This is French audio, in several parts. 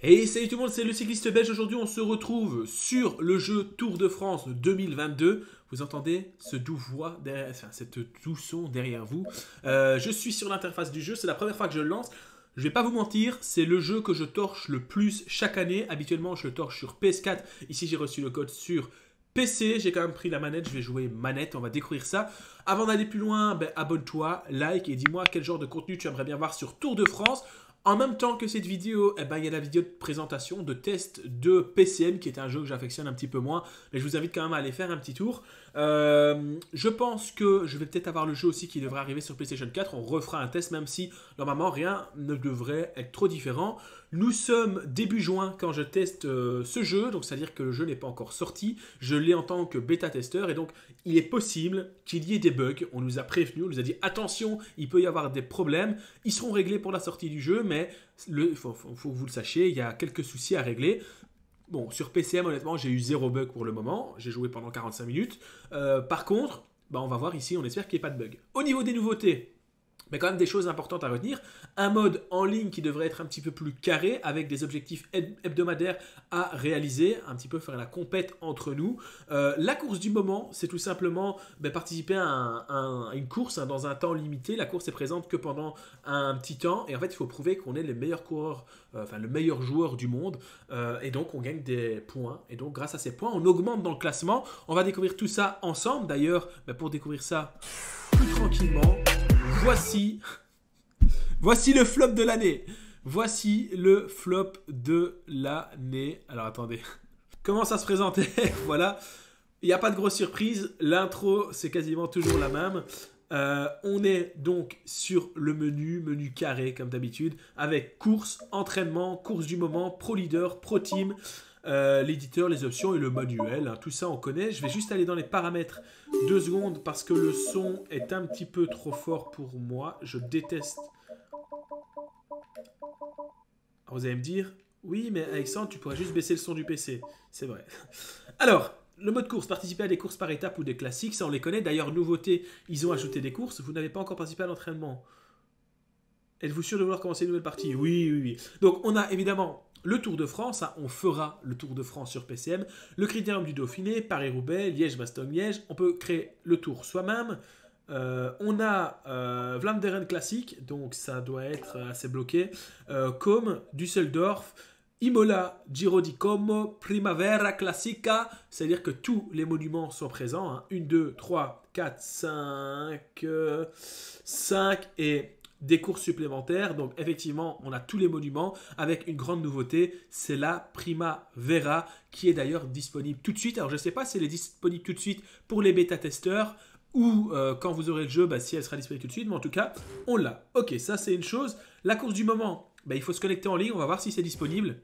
Et salut tout le monde, c'est le cycliste belge. Aujourd'hui, on se retrouve sur le jeu Tour de France 2022. Vous entendez ce doux voix derrière, enfin, cette doux son derrière vous. Je suis sur l'interface du jeu. C'est la première fois que je le lance. Je vais pas vous mentir, c'est le jeu que je torche le plus chaque année. Habituellement, je le torche sur PS4. Ici, j'ai reçu le code sur PC. J'ai quand même pris la manette. Je vais jouer manette. On va découvrir ça. Avant d'aller plus loin, abonne-toi, like et dis-moi quel genre de contenu tu aimerais bien voir sur Tour de France. En même temps que cette vidéo, il y a la vidéo de présentation, de test de PCM, qui est un jeu que j'affectionne un petit peu moins. Mais je vous invite quand même à aller faire un petit tour. Je pense que je vais peut-être avoir le jeu aussi qui devrait arriver sur PlayStation 4. On refera un test, même si normalement rien ne devrait être trop différent. Nous sommes début juin quand je teste ce jeu, donc c'est-à-dire que le jeu n'est pas encore sorti. Je l'ai en tant que bêta-testeur et donc il est possible qu'il y ait des bugs. On nous a prévenu, on nous a dit attention, il peut y avoir des problèmes. Ils seront réglés pour la sortie du jeu, mais il faut que vous le sachiez, il y a quelques soucis à régler. Bon, sur PCM, honnêtement, j'ai eu 0 bug pour le moment. J'ai joué pendant 45 minutes. Par contre, on va voir ici, on espère qu'il n'y ait pas de bug. Au niveau des nouveautés, mais quand même des choses importantes à retenir. Un mode en ligne qui devrait être un petit peu plus carré avec des objectifs hebdomadaires à réaliser, un petit peu faire la compète entre nous. La course du moment, c'est tout simplement participer à une course dans un temps limité. La course est présente que pendant un petit temps et en fait il faut prouver qu'on est les meilleurs coureurs, le meilleur joueur du monde et donc on gagne des points et donc grâce à ces points on augmente dans le classement. On va découvrir tout ça ensemble d'ailleurs. Pour découvrir ça plus tranquillement, Voici le flop de l'année. Voici le flop de l'année. Alors attendez, comment ça se présentait? Voilà, il n'y a pas de grosse surprise. L'intro, c'est quasiment toujours la même. On est donc sur le menu carré comme d'habitude, avec course, entraînement, course du moment, pro leader, pro team. L'éditeur, les options et le manuel, tout ça on connaît. Je vais juste aller dans les paramètres 2 secondes parce que le son est un petit peu trop fort pour moi. Je déteste. Alors vous allez me dire, oui mais Alexandre tu pourrais juste baisser le son du PC. C'est vrai. Alors, le mode course, participer à des courses par étapes ou des classiques, ça on les connaît. D'ailleurs, nouveauté, ils ont ajouté des courses. Vous n'avez pas encore participé à l'entraînement. Êtes-vous sûr de vouloir commencer une nouvelle partie? Oui. Donc on a évidemment le Tour de France, on fera le Tour de France sur PCM, le Critérium du Dauphiné, Paris-Roubaix, Liège-Bastogne-Liège, on peut créer le Tour soi-même. On a Vlaanderen Classique, donc ça doit être assez bloqué, comme Düsseldorf, Imola, Giro di Como, Primavera Classica, c'est-à-dire que tous les monuments sont présents, 1, 2, 3, 4, 5 et des courses supplémentaires. Donc effectivement on a tous les monuments avec une grande nouveauté, c'est la Primavera qui est d'ailleurs disponible tout de suite. Alors je ne sais pas si elle est disponible tout de suite pour les bêta-testeurs ou quand vous aurez le jeu, si elle sera disponible tout de suite, mais en tout cas on l'a. Ok, ça c'est une chose. La course du moment, il faut se connecter en ligne, on va voir si c'est disponible.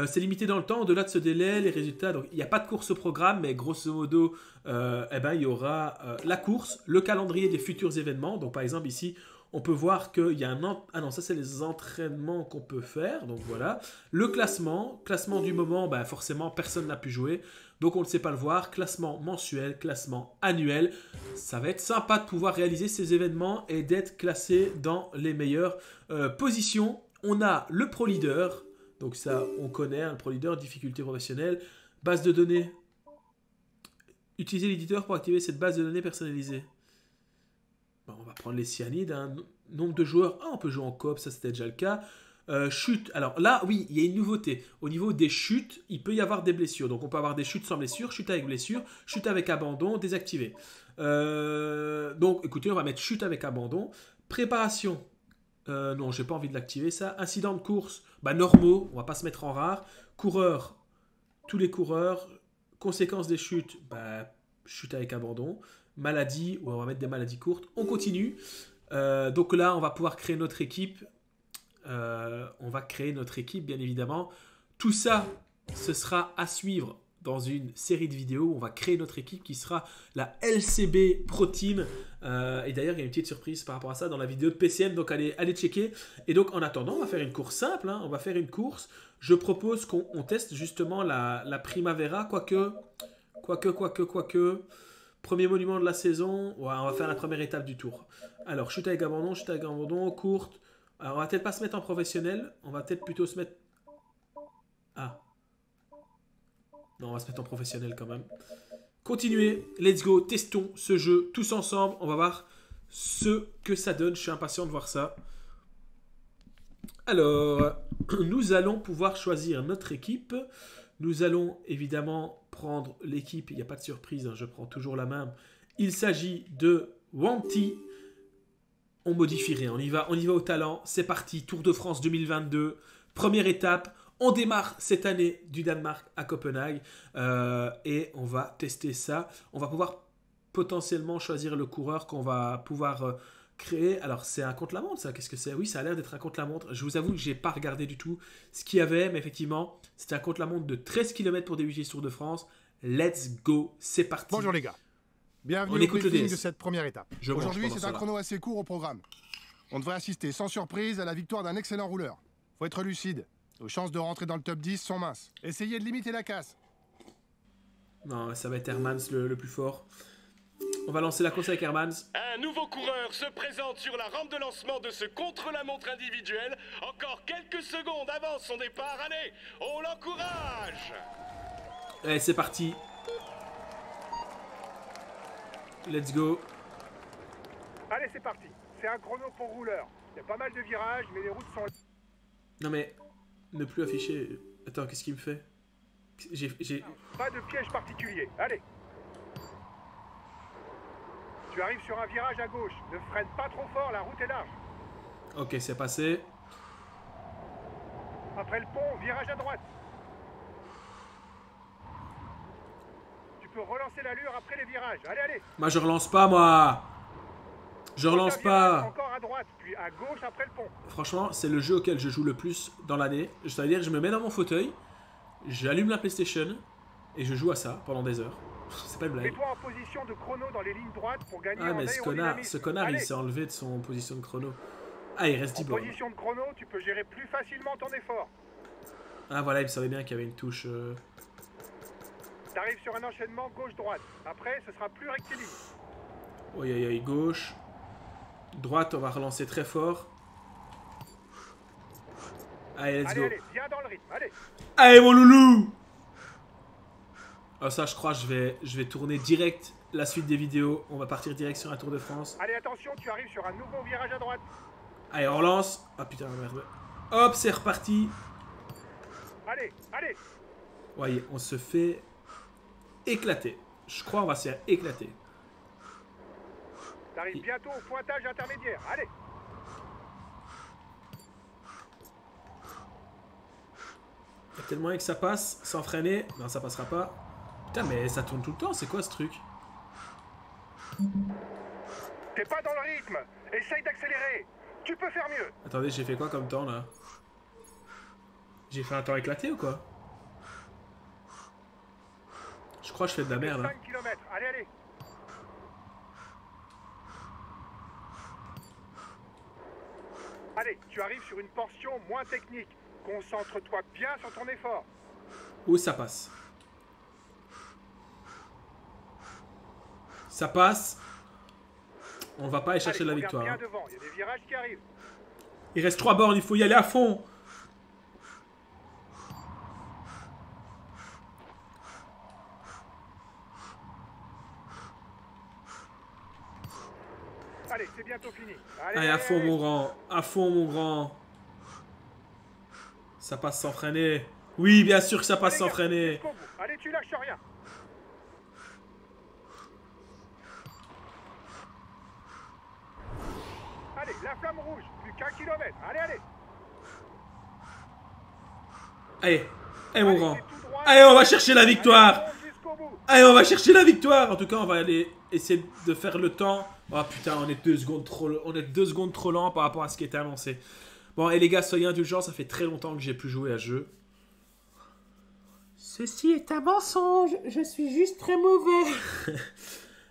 C'est limité dans le temps, au-delà de ce délai, les résultats, donc il n'y a pas de course au programme, mais grosso modo, il y aura la course, le calendrier des futurs événements. Donc par exemple ici, on peut voir qu'il y a ah non, ça c'est les entraînements qu'on peut faire, donc voilà. Le classement du moment, forcément personne n'a pu jouer, donc on ne sait pas le voir. Classement mensuel, classement annuel, ça va être sympa de pouvoir réaliser ces événements et d'être classé dans les meilleures positions. On a le Pro Leader. Donc ça, on connaît, le Pro Leader, difficulté professionnelle, base de données. Utiliser l'éditeur pour activer cette base de données personnalisée. On va prendre les cyanides, nombre de joueurs. On peut jouer en coop, ça c'était déjà le cas. Chute, alors là, oui, il y a une nouveauté. Au niveau des chutes, il peut y avoir des blessures. Donc on peut avoir des chutes sans blessure, chute avec blessure, chute avec abandon, désactivé. Donc écoutez, on va mettre chute avec abandon. Préparation. Non, j'ai pas envie de l'activer ça. Incident de course, normaux, on va pas se mettre en rare. Coureur, tous les coureurs. Conséquences des chutes, chute avec abandon. Maladie, on va mettre des maladies courtes. On continue. Donc là, on va pouvoir créer notre équipe. Bien évidemment. Tout ça, ce sera à suivre dans une série de vidéos où on va créer notre équipe qui sera la LCB Pro Team. Et d'ailleurs, il y a une petite surprise par rapport à ça dans la vidéo de PCM, donc allez checker. Et donc, en attendant, on va faire une course simple. On va faire une course. Je propose qu'on teste justement la Primavera, quoique. Premier monument de la saison. Ouais, on va faire la première étape du tour. Alors, chute avec abandon, courte. Alors, on va peut-être pas se mettre en professionnel. On va peut-être plutôt se mettre Ah. Non, on va se mettre en professionnel quand même. Continuez, let's go, testons ce jeu tous ensemble. On va voir ce que ça donne. Je suis impatient de voir ça. Alors, nous allons pouvoir choisir notre équipe. Nous allons évidemment prendre l'équipe. Il n'y a pas de surprise, hein, je prends toujours la même. Il s'agit de Wanty. On modifie rien, on y va au talent. C'est parti, Tour de France 2022. Première étape. On démarre cette année du Danemark à Copenhague et on va tester ça. On va pouvoir potentiellement choisir le coureur qu'on va pouvoir créer. Alors c'est un contre-la-montre ça, qu'est-ce que c'est? Oui, ça a l'air d'être un contre-la-montre. Je vous avoue que j'ai pas regardé du tout ce qu'il y avait, mais effectivement c'était un contre-la-montre de 13 km pour débuter ce Tour de France. Let's go, c'est parti. Bonjour les gars, bienvenue on écoute au briefing le DS de cette première étape. Aujourd'hui c'est un chrono assez court au programme. On devrait assister sans surprise à la victoire d'un excellent rouleur. Faut être lucide. Nos chances de rentrer dans le top 10 sont minces. Essayez de limiter la casse. Non, ça va être Hermans le plus fort. On va lancer la course avec Hermans. Un nouveau coureur se présente sur la rampe de lancement de ce contre-la-montre individuel. Encore quelques secondes avant son départ. Allez, on l'encourage! Allez, c'est parti. Let's go. Allez, c'est parti. C'est un chrono pour rouleur. Il y a pas mal de virages, mais les routes sont... Non mais, ne plus afficher... Attends, qu'est-ce qu'il me fait? J'ai... Pas de piège particulier. Allez. Tu arrives sur un virage à gauche. Ne freine pas trop fort, la route est large. Ok, c'est passé. Après le pont, virage à droite. Tu peux relancer l'allure après les virages. Allez, allez. Moi, je relance pas, moi. Je relance pas. Encore à droite, puis à gauche après le pont. Franchement, c'est le jeu auquel je joue le plus dans l'année. C'est-à-dire, je me mets dans mon fauteuil, j'allume la PlayStation et je joue à ça pendant des heures. C'est pas une blague. Mets-toi en position de chrono dans les lignes droites pour gagner Ah, en mais aérodynamisme. ce connard, Allez. il s'est enlevé de son position de chrono. Ah, il reste 10 En bornes. position de chrono, tu peux gérer plus facilement ton effort. Ah, voilà, il me savait bien qu'il y avait une touche. T'arrives sur un enchaînement gauche-droite. Après, ce sera plus rectiligne. Oui, aïe, aïe, gauche. Droite, on va relancer très fort. Allez, let's Allez, go. allez, viens dans le rythme, allez. Allez, mon loulou! Ah, ça, je crois, je vais tourner direct la suite des vidéos. On va partir direct sur un Tour de France. Allez, attention, tu arrives sur un nouveau virage à droite. Allez, on relance. Ah, putain, merde. Hop, c'est reparti. Allez, allez. Voyez, on se fait éclater. Je crois qu'on va se faire éclater. T'arrives bientôt au pointage intermédiaire, allez. Il y a tellement moyen que ça passe sans freiner. Non, ça passera pas. Putain, mais ça tourne tout le temps. C'est quoi ce truc? T'es pas dans le rythme. Essaye d'accélérer. Tu peux faire mieux. Attendez, j'ai fait quoi comme temps là? J'ai fait un temps éclaté ou quoi? Je crois que je fais de la merde. 5 km, allez, allez. Allez, tu arrives sur une portion moins technique. Concentre-toi bien sur ton effort. Où ça passe? Ça passe. On va pas aller chercher Allez, la regarde victoire. bien Hein. devant, il y a des virages qui arrivent. Il reste 3 bornes, il faut y aller à fond. Allez, c'est bientôt fini. Allez, à fond mon grand. À fond mon grand. Ça passe sans freiner. Oui, bien sûr que ça passe Allez, sans gars, freiner. jusqu'au bout. Allez, tu lâches rien. Allez, la flamme rouge, plus qu'un kilomètre. Allez, allez. Allez, allez mon grand. c'est tout droit. Allez, on va chercher la victoire. Allez, fonce jusqu'au bout. Allez, on va chercher la victoire. En tout cas, on va aller essayer de faire le temps. Oh putain, on est 2 secondes trop lent par rapport à ce qui était annoncé. Bon, et les gars, soyez indulgents, ça fait très longtemps que j'ai plus joué à ce jeu. Ceci est un mensonge, je suis juste très mauvais.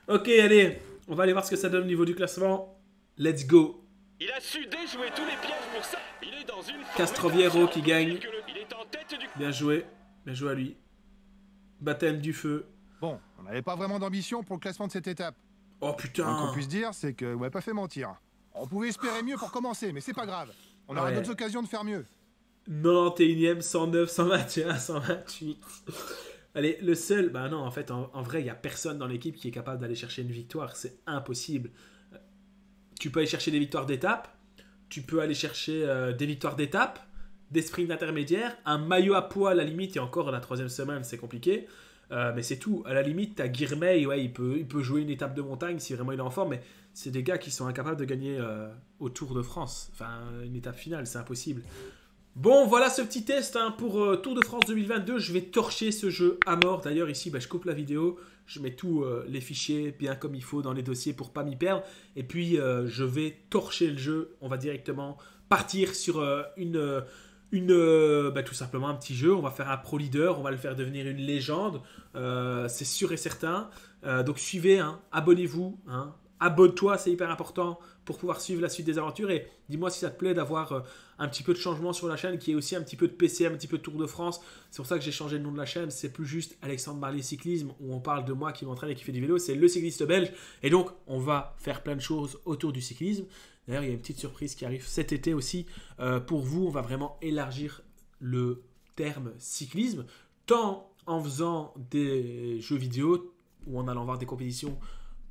Ok, allez, on va aller voir ce que ça donne au niveau du classement. Let's go. Il a su déjouer tous les pièges pour ça. Il est dans une Castroviero qui gagne. Il est en tête du... Bien joué à lui. Baptême du feu. Bon, on n'avait pas vraiment d'ambition pour le classement de cette étape. Oh Ce qu'on putain. puisse dire, c'est que vous m'avez pas fait mentir. On pouvait espérer mieux pour commencer, mais c'est pas grave. On aura Ouais. d'autres occasions de faire mieux. 91e, 109, 121, 128. Allez, le seul... Bah non, en fait, en vrai, il n'y a personne dans l'équipe qui est capable d'aller chercher une victoire. C'est impossible. Tu peux aller chercher des victoires d'étape. Tu peux aller chercher des victoires d'étape, des sprints intermédiaires, un maillot à poids à la limite, et encore la 3e semaine, c'est compliqué. Mais c'est tout. À la limite, t'as Girmay, ouais, il peut jouer une étape de montagne si vraiment il est en forme, mais c'est des gars qui sont incapables de gagner au Tour de France. Enfin, une étape finale, c'est impossible. Bon, voilà ce petit test pour Tour de France 2022. Je vais torcher ce jeu à mort. D'ailleurs, ici, je coupe la vidéo. Je mets tous les fichiers bien comme il faut dans les dossiers pour pas m'y perdre. Et puis, je vais torcher le jeu. On va directement partir sur tout simplement un petit jeu. On va faire un pro leader. On va le faire devenir une légende. C'est sûr et certain. Donc, suivez. Abonnez-vous. Abonne-toi, c'est hyper important pour pouvoir suivre la suite des aventures. Et dis-moi si ça te plaît d'avoir un petit peu de changement sur la chaîne, qui est aussi un petit peu de PC, un petit peu de Tour de France. C'est pour ça que j'ai changé le nom de la chaîne. C'est plus juste Alexandre Barlier Cyclisme, où on parle de moi qui m'entraîne et qui fait du vélo. C'est le cycliste belge. Et donc, on va faire plein de choses autour du cyclisme. D'ailleurs, il y a une petite surprise qui arrive cet été aussi. Pour vous, on va vraiment élargir le terme cyclisme, tant en faisant des jeux vidéo ou en allant voir des compétitions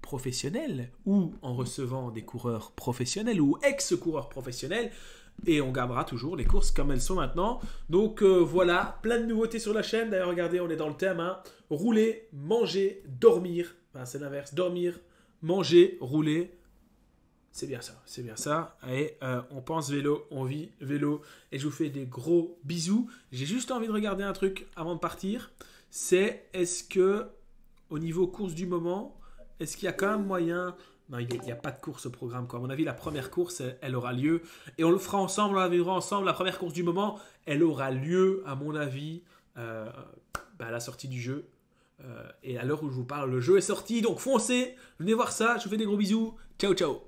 professionnels ou en recevant des coureurs professionnels ou ex-coureurs professionnels, et on gardera toujours les courses comme elles sont maintenant. Donc voilà, plein de nouveautés sur la chaîne. D'ailleurs, regardez, on est dans le thème rouler, manger, dormir. Enfin, c'est l'inverse, dormir, manger, rouler. C'est bien ça, c'est bien ça. Et on pense vélo, on vit vélo. Et je vous fais des gros bisous. J'ai juste envie de regarder un truc avant de partir. C'est, est-ce que au niveau course du moment, est-ce qu'il y a quand même moyen... Non, il n'y a pas de course au programme, quoi. À mon avis, la première course, elle aura lieu. Et on le fera ensemble, on la vivra ensemble. La première course du moment, elle aura lieu, à mon avis, à la sortie du jeu. Et à l'heure où je vous parle, le jeu est sorti. Donc foncez, venez voir ça. Je vous fais des gros bisous. Ciao, ciao.